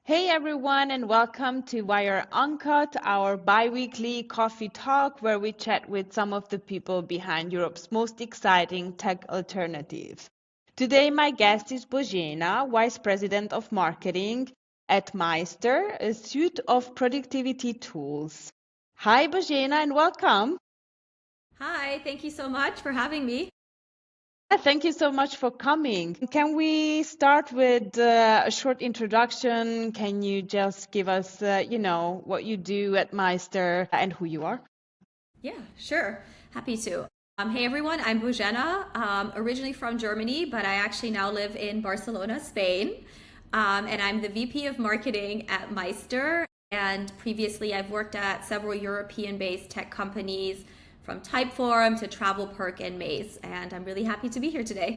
Hey everyone, and welcome to Wire Uncut, our bi-weekly coffee talk where we chat with some of the people behind Europe's most exciting tech alternatives. Today, my guest is Bozhena, Vice President of Marketing at Meister, a suite of productivity tools. Hi, Bozhena, and welcome. Hi, thank you so much for having me. Thank you so much for coming. Can we start with a short introduction? Can you just give us, what you do at Meister and who you are? Yeah, sure. Happy to. Hey everyone, I'm Bozhena, originally from Germany, but I actually now live in Barcelona, Spain. And I'm the VP of Marketing at Meister. And previously, I've worked at several European-based tech companies from Typeform to TravelPerk and Maze. And I'm really happy to be here today.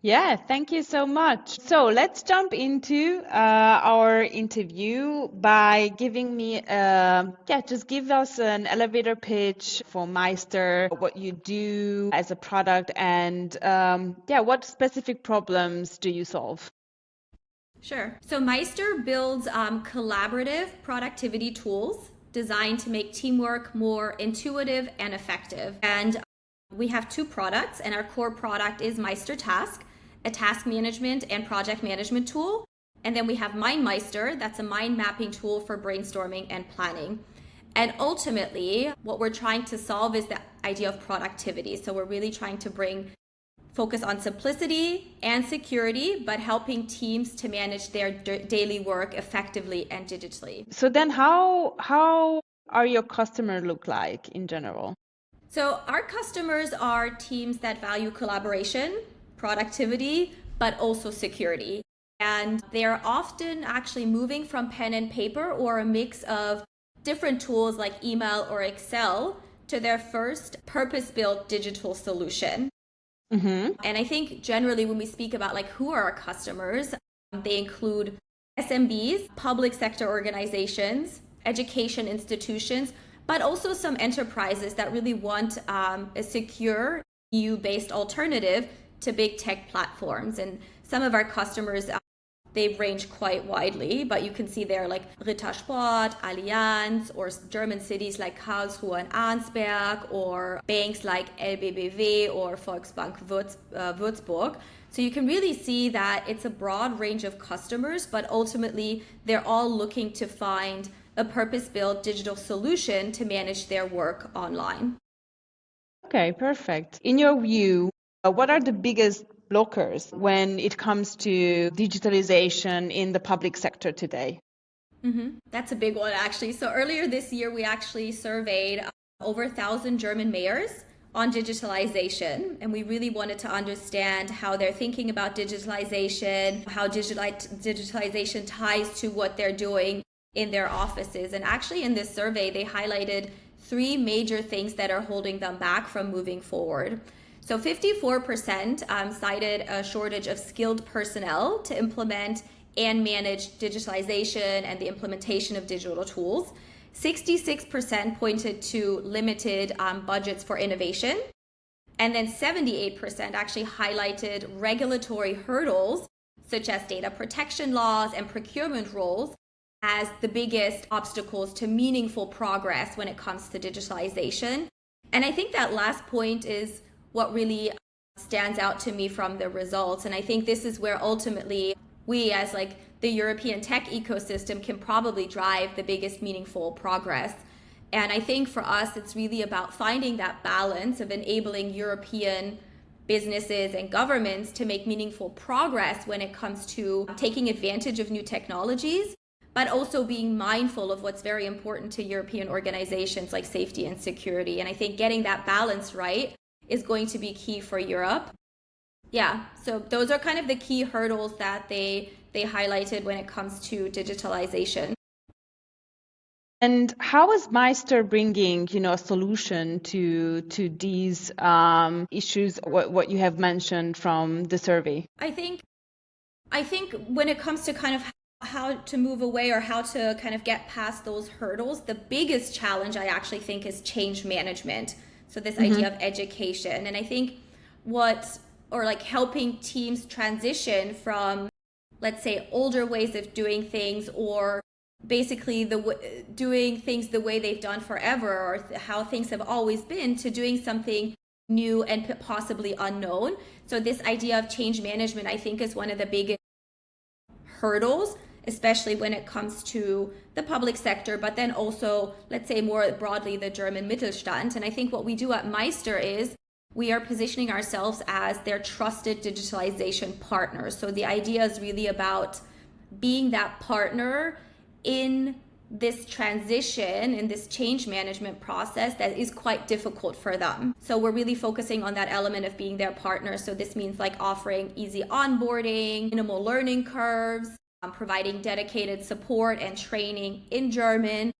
Yeah, thank you so much. So let's jump into our interview by giving me, just give us an elevator pitch for Meister, what you do as a product, and what specific problems do you solve? Sure. So Meister builds collaborative productivity tools designed to make teamwork more intuitive and effective. And we have two products, and our core product is MeisterTask, a task management and project management tool. And then we have MindMeister, that's a mind mapping tool for brainstorming and planning. And ultimately, what we're trying to solve is the idea of productivity. So we're really trying to focus on simplicity and security, but helping teams to manage their daily work effectively and digitally. So then how are your customer look like in general? So our customers are teams that value collaboration, productivity, but also security. And they're often actually moving from pen and paper or a mix of different tools like email or Excel to their first purpose-built digital solution. Mm-hmm. And I think generally when we speak about like who are our customers, they include SMBs, public sector organizations, education institutions, but also some enterprises that really want a secure EU-based alternative to big tech platforms. And some of our customers, they range quite widely, but you can see there like Rittersport, Allianz, or German cities like Karlsruhe and Arnsberg, or banks like LBBW or Volksbank Würzburg. So you can really see that it's a broad range of customers, but ultimately they're all looking to find a purpose-built digital solution to manage their work online. Okay, perfect. In your view, what are the biggest blockers when it comes to digitalization in the public sector today? That's a big one, actually. So earlier this year, we actually surveyed over 1,000 German mayors on digitalization, and we really wanted to understand how they're thinking about digitalization, how digitalization ties to what they're doing in their offices. And actually, in this survey, they highlighted three major things that are holding them back from moving forward. So 54% cited a shortage of skilled personnel to implement and manage digitalization and the implementation of digital tools. 66% pointed to limited budgets for innovation. And then 78% actually highlighted regulatory hurdles, such as data protection laws and procurement rules, as the biggest obstacles to meaningful progress when it comes to digitalization. And I think that last point is what really stands out to me from the results. And I think this is where ultimately we as like the European tech ecosystem can probably drive the biggest meaningful progress. And I think for us, it's really about finding that balance of enabling European businesses and governments to make meaningful progress when it comes to taking advantage of new technologies, but also being mindful of what's very important to European organizations like safety and security. And I think getting that balance right is going to be key for Europe. Yeah, so those are kind of the key hurdles that they highlighted when it comes to digitalization. And how is Meister bringing, a solution to these issues? What you have mentioned from the survey. I think when it comes to kind of how to move away or how to kind of get past those hurdles, the biggest challenge I actually think is change management. So this idea of education, and I think helping teams transition from let's say, older ways of doing things, or basically doing things the way they've done forever, or how things have always been, to doing something new and possibly unknown. So this idea of change management, I think, is one of the biggest hurdles, especially when it comes to the public sector, but then also, let's say more broadly, the German Mittelstand. And I think what we do at Meister is we are positioning ourselves as their trusted digitalization partner. So the idea is really about being that partner in this transition, in this change management process that is quite difficult for them. So we're really focusing on that element of being their partner. So this means like offering easy onboarding, minimal learning curves, providing dedicated support and training in German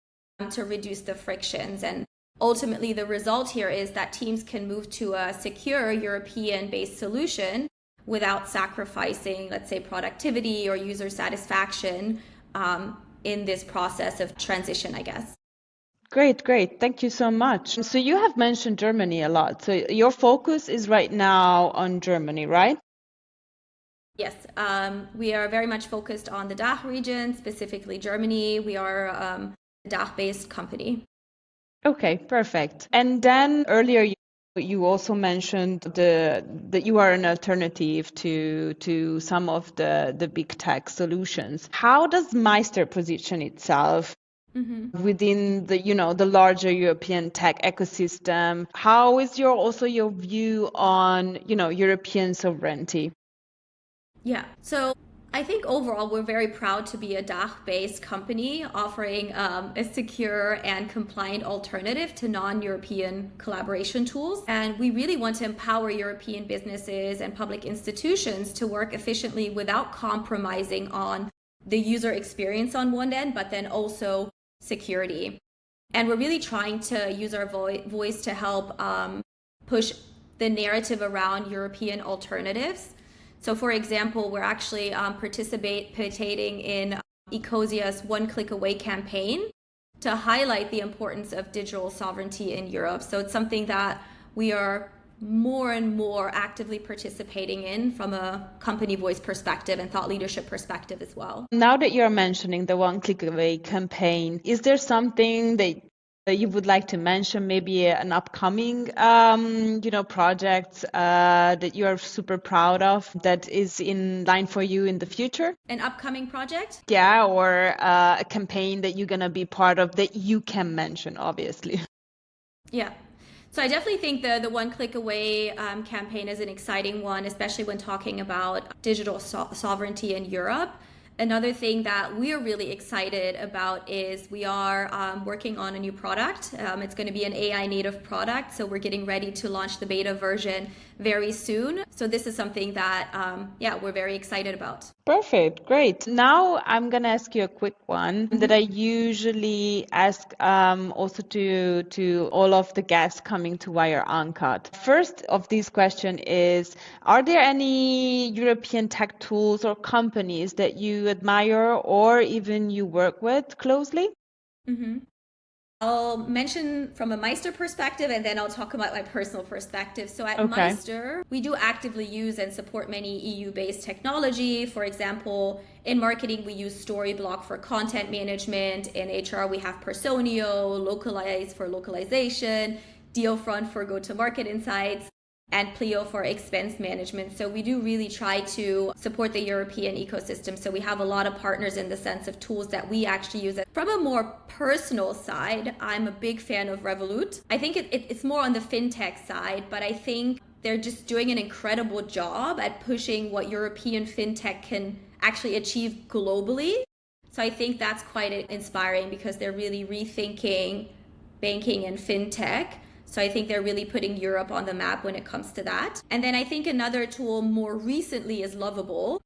to reduce the frictions. And ultimately, the result here is that teams can move to a secure European-based solution without sacrificing, let's say, productivity or user satisfaction in this process of transition, I guess. Great, great. Thank you so much. So you have mentioned Germany a lot. So your focus is right now on Germany, right? Yes, we are very much focused on the DACH region, specifically Germany. We are a DACH-based company. Okay, perfect. And then earlier you also mentioned that you are an alternative to some of the big tech solutions. How does Meister position itself within the larger European tech ecosystem? How is your view on European sovereignty? Yeah, so I think overall we're very proud to be a DACH-based company offering a secure and compliant alternative to non-European collaboration tools. And we really want to empower European businesses and public institutions to work efficiently without compromising on the user experience on one end, but then also security. And we're really trying to use our voice to help push the narrative around European alternatives. So for example, we're actually participating in Ecosia's One Click Away campaign to highlight the importance of digital sovereignty in Europe. So it's something that we are more and more actively participating in from a company voice perspective and thought leadership perspective as well. Now that you're mentioning the One Click Away campaign, is there something that you would like to mention, maybe an upcoming project that you are super proud of that is in line for you in the future? An upcoming project? Yeah, or a campaign that you're going to be part of that you can mention, obviously. Yeah. So I definitely think the One Click Away campaign is an exciting one, especially when talking about digital sovereignty in Europe. Another thing that we're really excited about is we are working on a new product. It's going to be an AI native product. So we're getting ready to launch the beta version very soon. So this is something that, we're very excited about. Perfect. Great. Now I'm going to ask you a quick one that I usually ask also to all of the guests coming to Wire Uncut. First of these question is, are there any European tech tools or companies that you admire or even you work with closely? I'll mention from a Meister perspective, and then I'll talk about my personal perspective. So at Meister, we do actively use and support many EU-based technology. For example, in marketing, we use Storyblock for content management. In HR, we have Personio, Localize for localization, Dealfront for go-to-market insights, and Pleo for expense management. So we do really try to support the European ecosystem. So we have a lot of partners in the sense of tools that we actually use. From a more personal side, I'm a big fan of Revolut. I think it's more on the fintech side, but I think they're just doing an incredible job at pushing what European fintech can actually achieve globally. So I think that's quite inspiring because they're really rethinking banking and fintech. So I think they're really putting Europe on the map when it comes to that. And then I think another tool more recently is Lovable.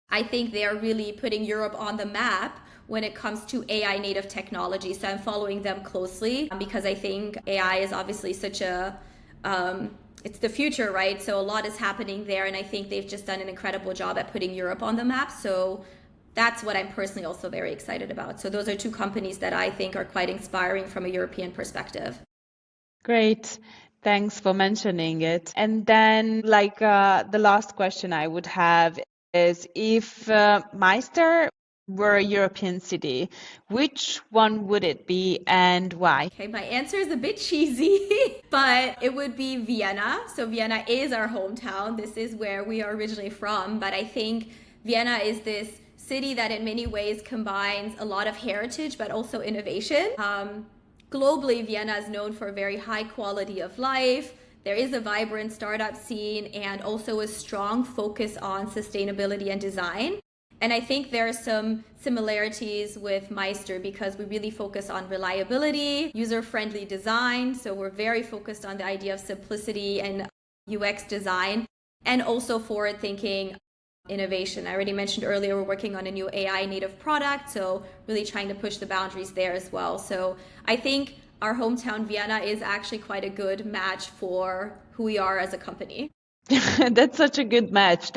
I think they're really putting Europe on the map when it comes to AI native technology. So I'm following them closely because I think AI is obviously such it's the future, right? So a lot is happening there. And I think they've just done an incredible job at putting Europe on the map. So that's what I'm personally also very excited about. So those are two companies that I think are quite inspiring from a European perspective. Great. Thanks for mentioning it. And then the last question I would have, is if Meister were a European city, which one would it be and why? Okay, my answer is a bit cheesy, but it would be Vienna. So Vienna is our hometown. This is where we are originally from, but I think Vienna is this city that in many ways combines a lot of heritage but also innovation. Globally, Vienna is known for a very high quality of life. There is a vibrant startup scene and also a strong focus on sustainability and design. And I think there are some similarities with Meister because we really focus on reliability, user-friendly design. So we're very focused on the idea of simplicity and UX design, and also forward-thinking innovation. I already mentioned earlier, we're working on a new AI native product. So really trying to push the boundaries there as well. So I think our hometown Vienna is actually quite a good match for who we are as a company. That's such a good match.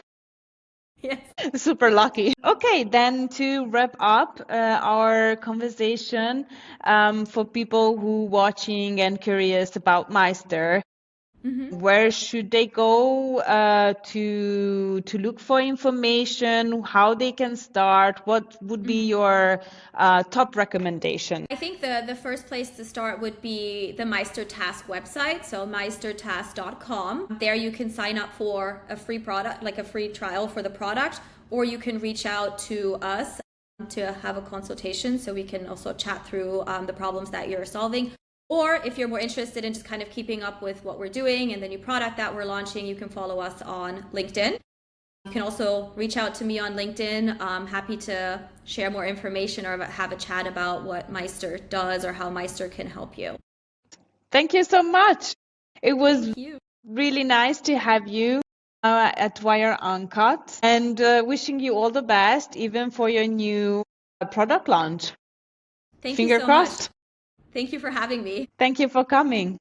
Yes. Super lucky. Okay, then to wrap up our conversation, for people who watching and curious about Meister, where should they go to look for information? How they can start? What would be your top recommendation? I think the first place to start would be the MeisterTask website, so meistertask.com. There you can sign up for a free product, like a free trial for the product, or you can reach out to us to have a consultation so we can also chat through the problems that you're solving. Or if you're more interested in just kind of keeping up with what we're doing and the new product that we're launching, you can follow us on LinkedIn. You can also reach out to me on LinkedIn. I'm happy to share more information or have a chat about what Meister does or how Meister can help you. Thank you so much. It was really nice to have you at Wire Uncut, and wishing you all the best, even for your new product launch. Thank Finger you so crossed. much. Thank you for having me. Thank you for coming.